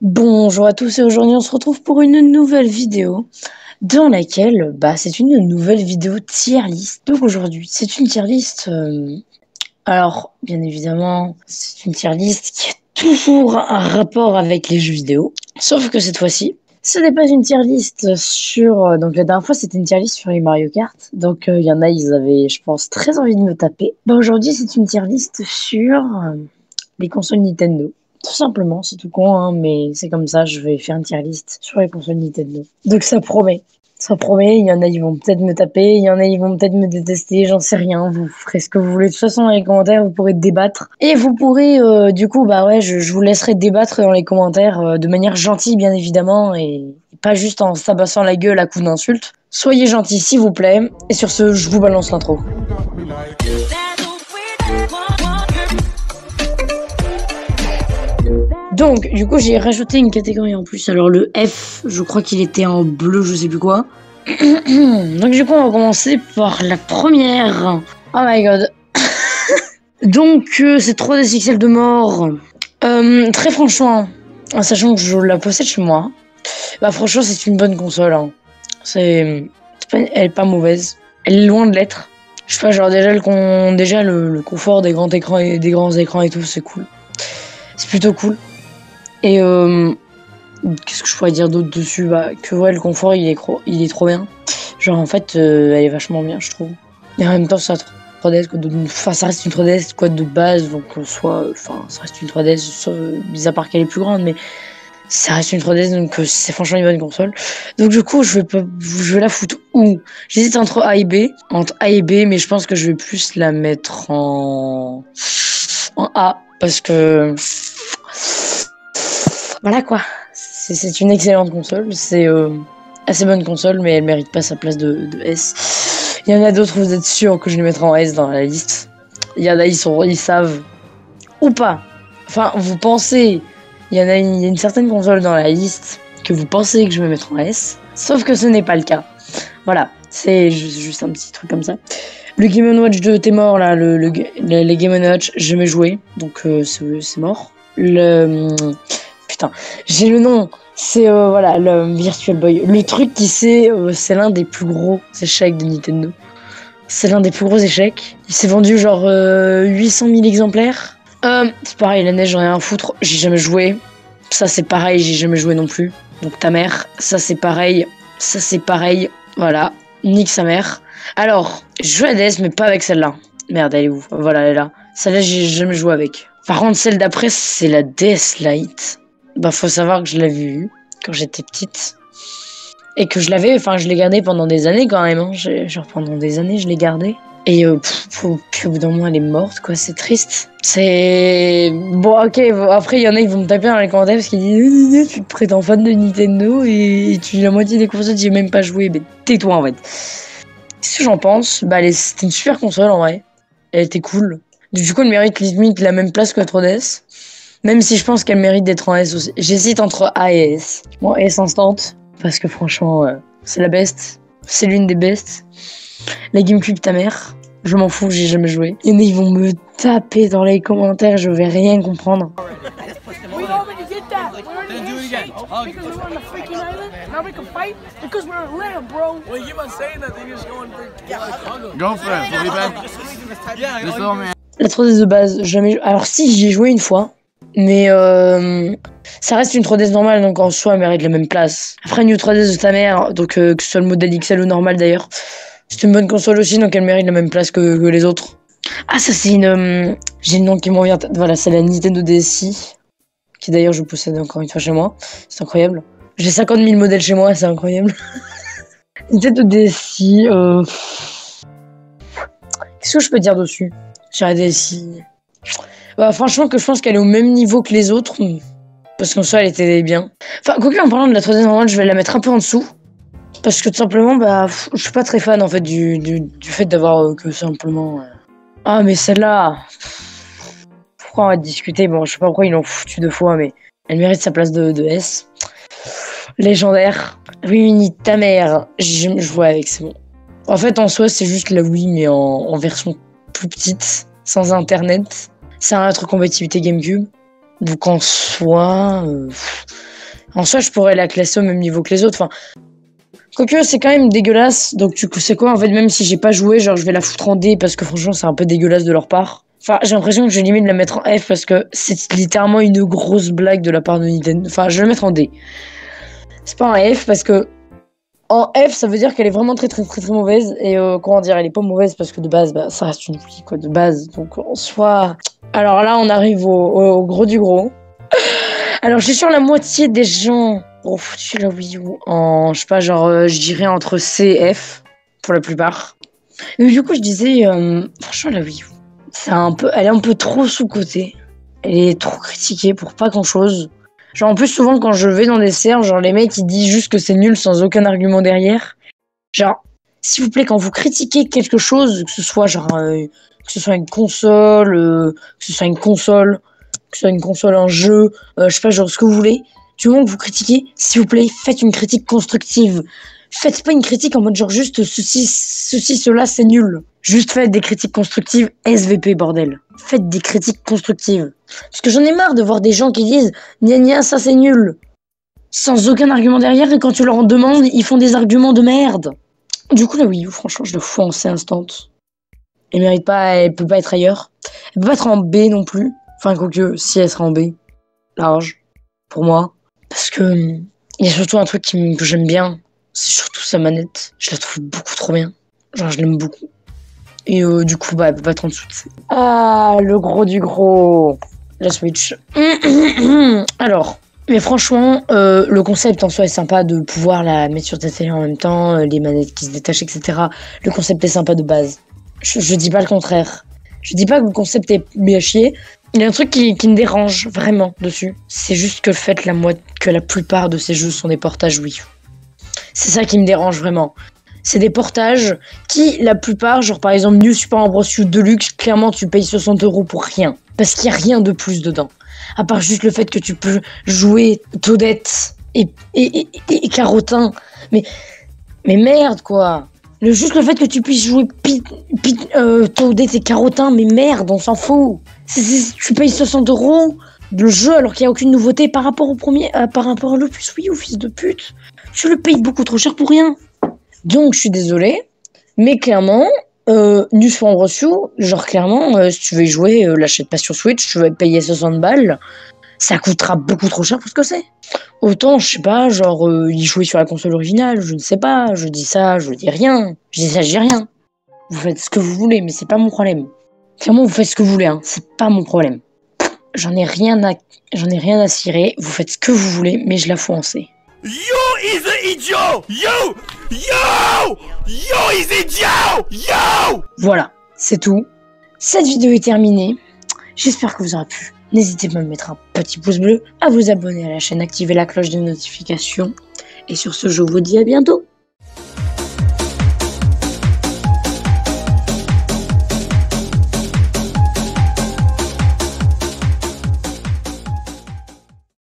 Bonjour à tous et aujourd'hui on se retrouve pour une nouvelle vidéo dans laquelle c'est une nouvelle vidéo tier list. Donc aujourd'hui c'est une tier list, alors bien évidemment c'est une tier list qui a toujours un rapport avec les jeux vidéo, sauf que cette fois-ci ce n'est pas une tier list sur... donc la dernière fois c'était une tier list sur les Mario Kart, donc il y en a ils avaient je pense très envie de me taper. Aujourd'hui c'est une tier list sur les consoles Nintendo. Tout simplement, c'est tout con, hein, mais c'est comme ça, je vais faire une tier list sur les consoles Nintendo. Donc ça promet. Ça promet, il y en a, ils vont peut-être me taper, il y en a, ils vont peut-être me détester, j'en sais rien, vous ferez ce que vous voulez. De toute façon, dans les commentaires, vous pourrez débattre. Et vous pourrez, je vous laisserai débattre dans les commentaires de manière gentille, bien évidemment, et pas juste en s'abassant la gueule à coups d'insultes. Soyez gentils, s'il vous plaît. Et sur ce, je vous balance l'intro. Donc, du coup, j'ai rajouté une catégorie en plus. Alors, le F, je crois qu'il était en bleu, je sais plus quoi. Donc, du coup, on va commencer par la première. Oh my god. Donc, c'est 3DS XL de mort. Très franchement, en sachant que je la possède chez moi, franchement, c'est une bonne console. Hein. Elle est pas mauvaise. Elle est loin de l'être. Je sais pas, genre, déjà, le confort des grands écrans et tout, c'est cool. C'est plutôt cool. Et qu'est-ce que je pourrais dire d'autre dessus? Que ouais, le confort il est trop bien. Genre en fait elle est vachement bien, je trouve. Et en même temps ça 3DS quoi, ça reste une 3DS quoi de base, donc ça reste une 3DS, mis à part qu'elle est plus grande, mais ça reste une 3DS, donc c'est franchement une bonne console. Donc du coup je vais la foutre où? J'hésite entre A et B, mais je pense que je vais plus la mettre en A parce que voilà quoi, c'est une excellente console, c'est assez bonne console, mais elle mérite pas sa place de S. Il y en a d'autres, vous êtes sûr que je les mettrai en S dans la liste. Il y en a, ils savent ou pas. Enfin, vous pensez, il y a une certaine console dans la liste que vous pensez que je vais mettre en S, sauf que ce n'est pas le cas. Voilà, c'est juste un petit truc comme ça. Le Game & Watch 2, t'es mort là, les Game & Watch, je vais jouer, donc c'est mort. Putain, j'ai le nom, c'est le Virtual Boy. Le truc qui c'est l'un des plus gros échecs de Nintendo. C'est l'un des plus gros échecs. Il s'est vendu genre 800 000 exemplaires. C'est pareil, la neige, j'en ai rien à foutre, j'ai jamais joué. Ça c'est pareil, j'ai jamais joué non plus. Donc ta mère, ça c'est pareil, voilà, nique sa mère. Alors, je joue à la DS mais pas avec celle-là. Merde, elle est où? Voilà, elle est là. Celle-là, j'ai jamais joué avec. Par contre, celle d'après, c'est la DS Lite. Faut savoir que je l'avais vue quand j'étais petite. Et que je l'ai gardée pendant des années quand même. Hein. Genre pendant des années, je l'ai gardée. Et puis au bout d'un moment, elle est morte, quoi. C'est triste. C'est... Bon, ok, après, il y en a, ils vont me taper dans les commentaires parce qu'ils disent tu te prétends fan de Nintendo et tu la moitié des consoles, j'ai même pas joué. Mais tais-toi, en fait. Qu'est-ce que j'en pense? C'était une super console, en vrai. Elle était cool. Du coup, elle mérite limite la même place que la 3DS. Même si je pense qu'elle mérite d'être en S aussi. J'hésite entre A et S. Bon, S instant, parce que franchement, c'est la best. C'est l'une des best. La GameCube, ta mère. Je m'en fous, j'ai jamais joué. Et ils vont me taper dans les commentaires, je vais rien comprendre. La 3DS de base, jamais. Alors si, j'y ai joué une fois. Mais ça reste une 3DS normale, donc en soi elle mérite la même place. Après New 3DS de ta mère, donc que ce soit le modèle XL ou normal d'ailleurs, c'est une bonne console aussi, donc elle mérite la même place que les autres. Ah ça c'est une... j'ai le nom qui m'en vient, voilà c'est la Nintendo DSi, qui d'ailleurs je possède encore une fois chez moi, c'est incroyable. J'ai 50 000 modèles chez moi, c'est incroyable. Nintendo DSi, qu'est-ce que je peux dire dessus sur la DSi? Franchement, je pense qu'elle est au même niveau que les autres. Parce qu'en soi, elle était bien. Enfin, quoique, en parlant de la 3D normale, je vais la mettre un peu en dessous. Parce que tout simplement, je suis pas très fan en fait du fait d'avoir que simplement. Ah, mais celle-là. Pourquoi on va discuter? Bon, je sais pas pourquoi ils l'ont foutu 2 fois, mais elle mérite sa place de S. Légendaire. Réunis ta mère. Je jouais avec, c'est bon. En fait, en soi, c'est juste la Wii, mais en version plus petite, sans internet. C'est un rétrocompatibilité GameCube. Donc en soi, En soi, je pourrais la classer au même niveau que les autres. Enfin, quoique, c'est quand même dégueulasse. Donc, tu sais quoi, en fait, même si j'ai pas joué, genre, je vais la foutre en D parce que franchement, c'est un peu dégueulasse de leur part. Enfin, j'ai l'impression que je vais limite la mettre en F parce que c'est littéralement une grosse blague de la part de Nintendo. Enfin, je vais la mettre en D. C'est pas un F parce que en F, ça veut dire qu'elle est vraiment très très très très mauvaise. Et comment dire, elle est pas mauvaise parce que de base, bah, ça reste une Wii quoi, de base. Donc en soi. Alors là, on arrive au gros du gros. Alors, j'ai sur la moitié des gens ont foutu la Wii U en, je sais pas, genre, je dirais entre C et F pour la plupart. Mais du coup, je disais, franchement, la Wii U, elle est un peu trop sous-cotée. Elle est trop critiquée pour pas grand-chose. Genre, en plus, souvent, quand je vais dans des serveurs, genre, les mecs, ils disent juste que c'est nul sans aucun argument derrière. Genre, s'il vous plaît, quand vous critiquez quelque chose, que ce soit, genre, que ce soit une console, que ce soit une console, que ce soit une console, un jeu, je sais pas, genre, ce que vous voulez, du moment que vous critiquez, s'il vous plaît, faites une critique constructive. Faites pas une critique en mode, genre, juste, ceci, cela, c'est nul. Juste faites des critiques constructives, SVP, bordel. Faites des critiques constructives. Parce que j'en ai marre de voir des gens qui disent gna gna, ça c'est nul. Sans aucun argument derrière, et quand tu leur en demandes, ils font des arguments de merde. Du coup, la Wii U, franchement, je le fous en C instant. Elle mérite pas, elle peut pas être ailleurs. Elle peut pas être en B non plus. Enfin, quoique, si elle sera en B, large, pour moi. Parce que, il y a surtout un truc que j'aime bien, c'est surtout sa manette. Je la trouve beaucoup trop bien. Genre, je l'aime beaucoup. Et du coup, bah, elle peut pas être en dessous de C. Ah, le gros du gros. La Switch. Alors, mais franchement, le concept en soi est sympa de pouvoir la mettre sur ta télé en même temps, les manettes qui se détachent, etc. Le concept est sympa de base. Je dis pas le contraire. Je dis pas que le concept est bien chier. Il y a un truc qui me dérange vraiment dessus. C'est juste que le fait que la plupart de ces jeux sont des portages Wii U. C'est ça qui me dérange vraiment. C'est des portages qui, la plupart, genre par exemple New Super Bros. U Deluxe, clairement tu payes 60 € pour rien. Parce qu'il n'y a rien de plus dedans. À part juste le fait que tu peux jouer Toadette et Carotin. Mais merde quoi. Juste le fait que tu puisses jouer Toadette et Carotin, mais merde, on s'en fout. Tu payes 60 € le jeu alors qu'il n'y a aucune nouveauté par rapport au premier, par rapport à l'opus Wii U, fils de pute. Tu le payes beaucoup trop cher pour rien. Donc, je suis désolée, mais clairement, New Super Bros. U, genre clairement, si tu veux y jouer, l'achète pas sur Switch, tu vas payer 60 balles, ça coûtera beaucoup trop cher pour ce que c'est. Autant, je sais pas, genre, y jouer sur la console originale, je ne sais pas, je dis ça, je dis rien. Je dis ça, je dis rien. Vous faites ce que vous voulez, mais c'est pas mon problème. Clairement, vous faites ce que vous voulez, hein, c'est pas mon problème. J'en ai rien à cirer, vous faites ce que vous voulez, mais je la fous en C. You is an idiot! You is idiot! Yo! Voilà, c'est tout. Cette vidéo est terminée. J'espère que vous aura plu. N'hésitez pas à me mettre un petit pouce bleu, à vous abonner à la chaîne, activer la cloche de notification. Et sur ce, je vous dis à bientôt.